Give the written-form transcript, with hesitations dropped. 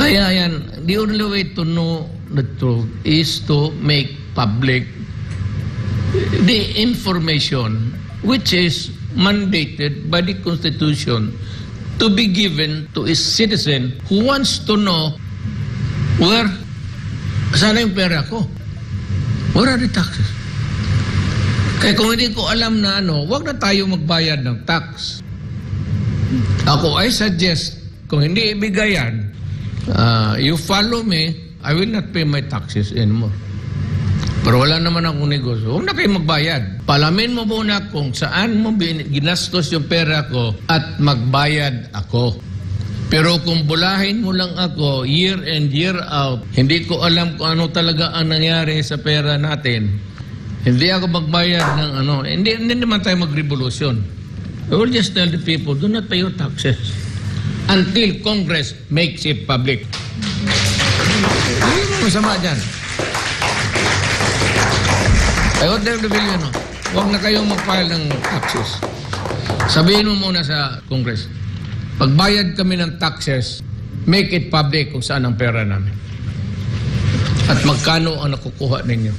Kaya yan, the only way to know the truth is to make public the information which is mandated by the Constitution to be given to a citizen who wants to know where, sana yung pera ko? Where are the taxes? Kaya kung hindi ko alam na wag na tayo magbayad ng tax. Ako, I suggest, kung hindi ibigayan, you follow me, I will not pay my taxes anymore. Pero wala naman akong negosyo. Huwag na kayo magbayad. Palamin mo muna kung saan mo ginastos yung pera ko at magbayad ako. Pero kung bulahin mo lang ako year in, year out, hindi ko alam kung ano talaga ang nangyari sa pera natin, hindi ako magbayad ng hindi naman tayo mag-revolution. I will just tell the people, do not pay your taxes until Congress makes it public. Hindi mo masama dyan. I want them to be, huwag na kayong mag-file ng taxes. Sabihin mo muna sa Congress, pagbayad kami ng taxes, make it public kung saan ang pera namin. At magkano ang nakukuha ninyo.